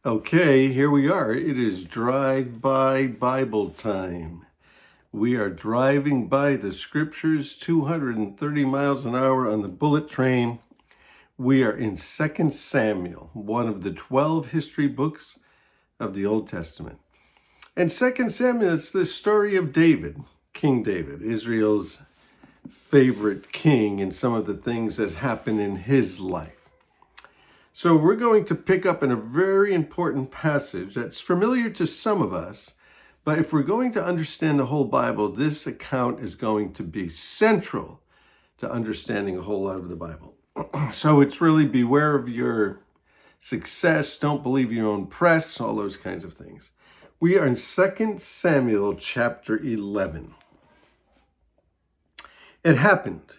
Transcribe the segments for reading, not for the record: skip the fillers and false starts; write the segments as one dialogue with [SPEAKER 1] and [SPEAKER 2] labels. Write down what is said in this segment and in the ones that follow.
[SPEAKER 1] Okay, here we are. It is drive-by Bible time. We are driving by the scriptures 230 miles an hour on the bullet train. We are in 2 Samuel, one of the 12 history books of the Old Testament. And 2 Samuel is the story of David, King David, Israel's favorite king, and some of the things that happen in his life. So we're going to pick up in a very important passage that's familiar to some of us, but if we're going to understand the whole Bible, this account is going to be central to understanding a whole lot of the Bible. So it's really beware of your success, don't believe your own press, all those kinds of things. We are in 2 Samuel chapter 11. It happened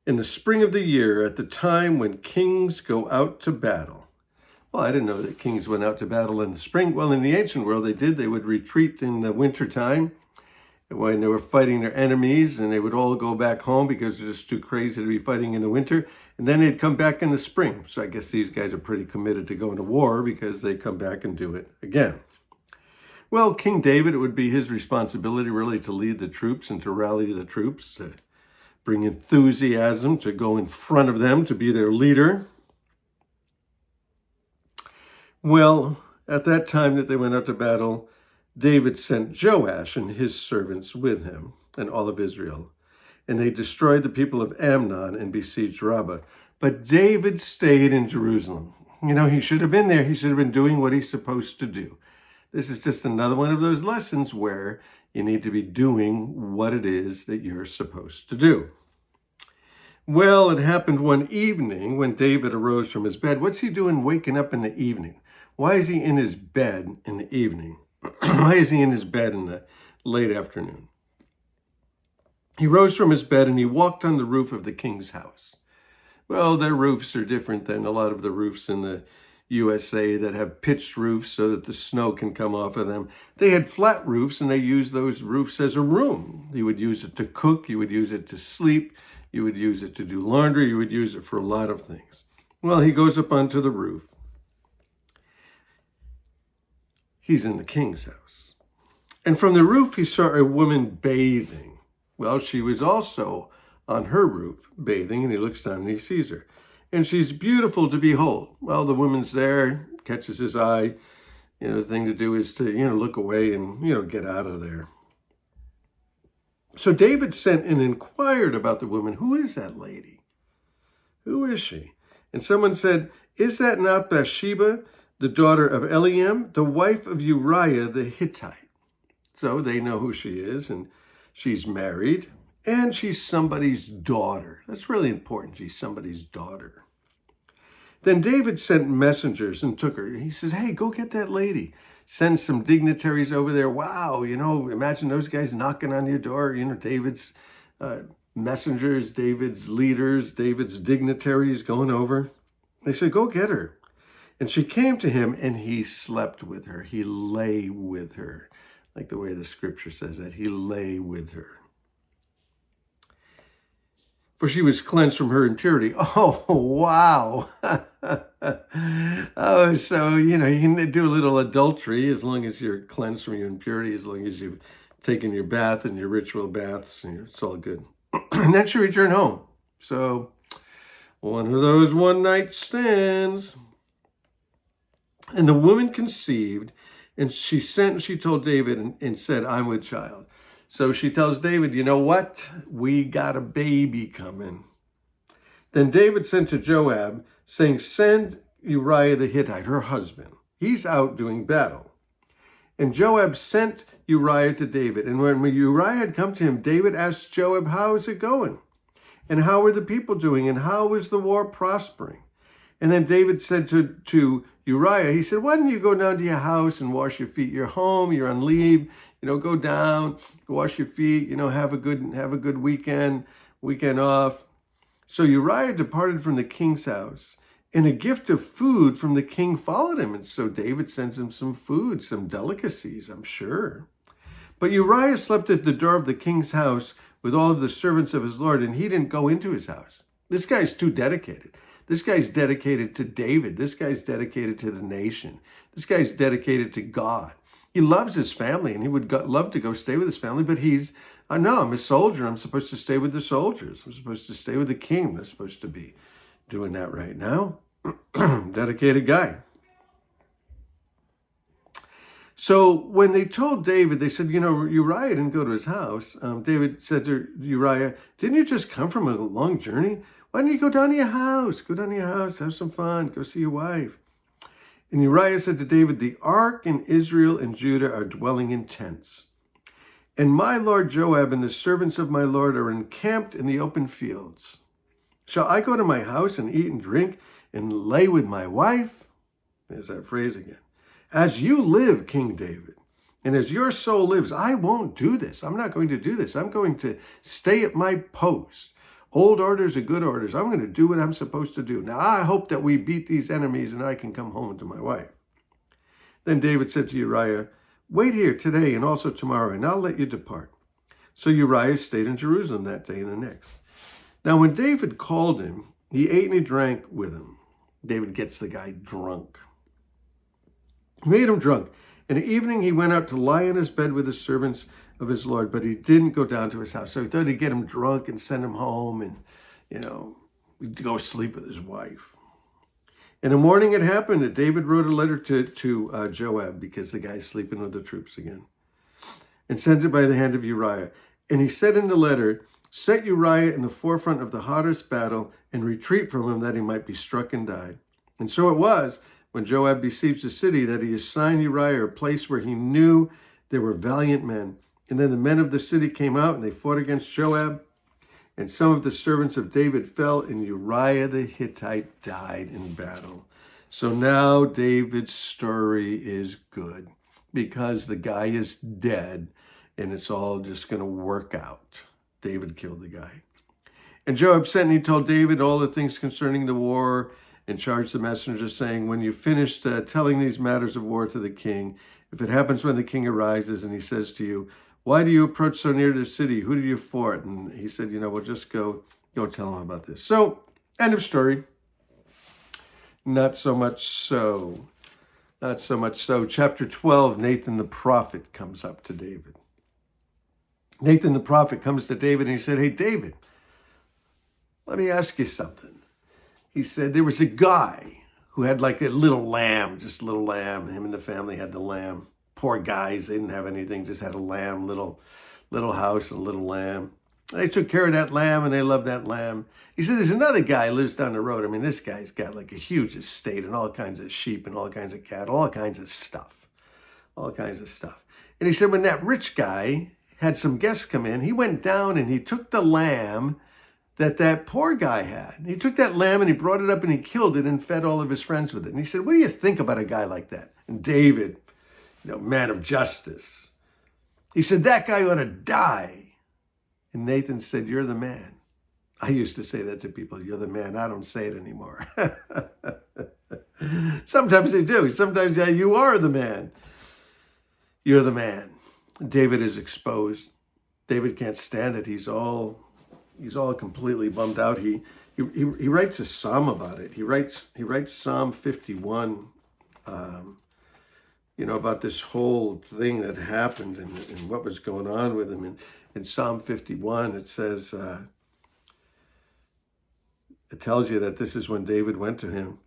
[SPEAKER 1] in the spring of the year, at the time when kings go out to battle. Well, I didn't know that kings went out to battle in the spring. Well, in the ancient world, they did. They would retreat in the wintertime when they were fighting their enemies, and they would all go back home because it's just too crazy to be fighting in the winter. And then they'd come back in the spring. So I guess these guys are pretty committed to going to war because they come back and do it again. Well, King David, it would be his responsibility really to lead the troops and to rally the troops, to bring enthusiasm, to go in front of them, to be their leader. Well, at that time that they went out to battle, David sent Joash and his servants with him and all of Israel, and they destroyed the people of Ammon and besieged Rabbah. But David stayed in Jerusalem. You know, he should have been there. He should have been doing what he's supposed to do. This is just another one of those lessons where you need to be doing what it is that you're supposed to do. Well, it happened one evening when David arose from his bed. What's he doing waking up in the evening? Why is he in his bed in the evening? Why is he in his bed in the late afternoon? He rose from his bed and he walked on the roof of the king's house. Well, their roofs are different than a lot of the roofs in the USA that have pitched roofs so that the snow can come off of them. They had flat roofs, and they used those roofs as a room. You would use it to cook, you would use it to sleep, you would use it to do laundry, you would use it for a lot of things. Well, he goes up onto the roof. He's in the king's house. And from the roof, he saw a woman bathing. Well, she was also on her roof bathing, and he looks down and he sees her. And she's beautiful to behold. Well, the woman's there, catches his eye. You know, the thing to do is to, look away and, get out of there. So David sent and inquired about the woman. Who is that lady? Who is she? And someone said, is that not Bathsheba, the daughter of Eliam, the wife of Uriah the Hittite? So they know who she is, and she's married. And she's somebody's daughter. That's really important. She's somebody's daughter. Then David sent messengers and took her. He says, hey, go get that lady. Send some dignitaries over there. Wow, imagine those guys knocking on your door. David's messengers, David's leaders, David's dignitaries going over. They said, go get her. And she came to him, and he slept with her. He lay with her, like the way the scripture says that. He lay with her. For she was cleansed from her impurity. Oh, wow. Oh, so, you can do a little adultery as long as you're cleansed from your impurity, as long as you've taken your bath and your ritual baths, it's all good. And then she returned home. So, one of those one-night stands. And the woman conceived, and she told David and said, I'm with child. So she tells David, you know what? We got a baby coming. Then David sent to Joab, saying, send Uriah the Hittite, her husband. He's out doing battle. And Joab sent Uriah to David. And when Uriah had come to him, David asked Joab, how is it going? And how are the people doing? And how is the war prospering? And then David said to Uriah, he said, why don't you go down to your house and wash your feet? You're home, you're on leave, go down, wash your feet, have a good weekend off. So Uriah departed from the king's house, and a gift of food from the king followed him. And so David sends him some food, some delicacies, I'm sure. But Uriah slept at the door of the king's house with all of the servants of his lord, and he didn't go into his house. This guy's too dedicated. This guy's dedicated to David. This guy's dedicated to the nation. This guy's dedicated to God. He loves his family, and he would love to go stay with his family, but no, I'm a soldier. I'm supposed to stay with the soldiers. I'm supposed to stay with the king. I'm not supposed to be doing that right now. Dedicated guy. So when they told David, they said, Uriah didn't go to his house. David said to Uriah, didn't you just come from a long journey? Why don't you go down to your house? Go down to your house, have some fun, go see your wife. And Uriah said to David, the ark and Israel and Judah are dwelling in tents. And my lord Joab and the servants of my lord are encamped in the open fields. Shall I go to my house and eat and drink and lay with my wife? There's that phrase again. As you live, King David, and as your soul lives, I won't do this. I'm not going to do this. I'm going to stay at my post. Old orders are good orders. I'm going to do what I'm supposed to do. Now, I hope that we beat these enemies and I can come home to my wife. Then David said to Uriah, wait here today and also tomorrow, and I'll let you depart. So Uriah stayed in Jerusalem that day and the next. Now, when David called him, he ate and he drank with him. David gets the guy drunk. He made him drunk. In the evening, he went out to lie in his bed with the servants of his Lord, but he didn't go down to his house. So he thought he'd get him drunk and send him home and, go sleep with his wife. In the morning, it happened that David wrote a letter to Joab, because the guy's sleeping with the troops again, and sent it by the hand of Uriah. And he said in the letter, set Uriah in the forefront of the hottest battle and retreat from him that he might be struck and die. And so it was, when Joab besieged the city, that he assigned Uriah a place where he knew there were valiant men. And then the men of the city came out and they fought against Joab. And some of the servants of David fell, and Uriah the Hittite died in battle. So now David's story is good, because the guy is dead and it's all just going to work out. David killed the guy. And Joab sent and he told David all the things concerning the war, and charged the messenger, saying, when you finished telling these matters of war to the king, if it happens when the king arises and he says to you, why do you approach so near to the city? Who do you fort? And he said, we'll just go tell him about this. So, end of story. Not so much so. Chapter 12, Nathan the prophet comes up to David. Nathan the prophet comes to David and he said, hey, David, let me ask you something. He said there was a guy who had like a little lamb, just a little lamb. Him and the family had the lamb. Poor guys, they didn't have anything, just had a lamb, little house and a little lamb. They took care of that lamb and they loved that lamb. He said there's another guy who lives down the road. I mean, this guy's got like a huge estate and all kinds of sheep and all kinds of cattle, all kinds of stuff. And he said when that rich guy had some guests come in, he went down and he took the lamb that poor guy had. He took that lamb and he brought it up and he killed it and fed all of his friends with it. And he said, what do you think about a guy like that? And David, man of justice, he said, that guy ought to die. And Nathan said, you're the man. I used to say that to people, you're the man. I don't say it anymore. Sometimes they do. Sometimes, yeah, you are the man. You're the man. David is exposed. David can't stand it. He's all completely bummed out. He writes a psalm about it. He writes Psalm 51, about this whole thing that happened and what was going on with him. And in Psalm 51, it says, it tells you that this is when David went to him.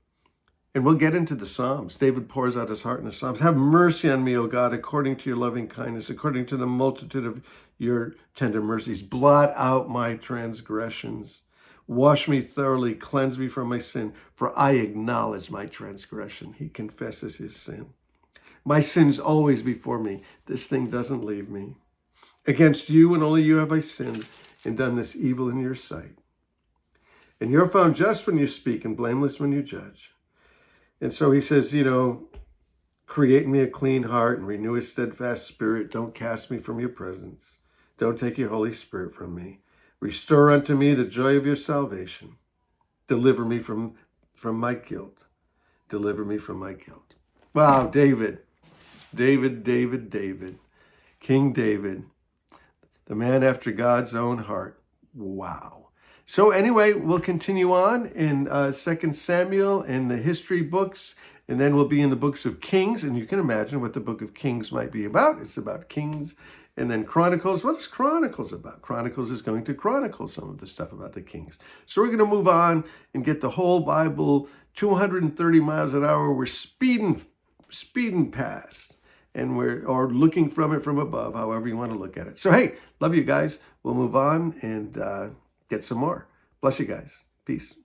[SPEAKER 1] And we'll get into the Psalms. David pours out his heart in the Psalms. Have mercy on me, O God, according to your loving kindness, according to the multitude of your tender mercies. Blot out my transgressions. Wash me thoroughly, cleanse me from my sin, for I acknowledge my transgression. He confesses his sin. My sin's always before me. This thing doesn't leave me. Against you and only you have I sinned and done this evil in your sight. And you're found just when you speak and blameless when you judge. And so he says, create in me a clean heart and renew a steadfast spirit. Don't cast me from your presence. Don't take your Holy Spirit from me. Restore unto me the joy of your salvation. Deliver me from my guilt. Deliver me from my guilt. Wow, David. King David, the man after God's own heart. Wow. So anyway, we'll continue on in 2 Samuel and the history books, and then we'll be in the books of Kings, and you can imagine what the book of Kings might be about. It's about kings. And then Chronicles. What is Chronicles about? Chronicles is going to chronicle some of the stuff about the kings. So we're going to move on and get the whole Bible 230 miles an hour. We're speeding past, and or looking from it from above, however you want to look at it. So hey, love you guys. We'll move on and get some more. Bless you guys. Peace.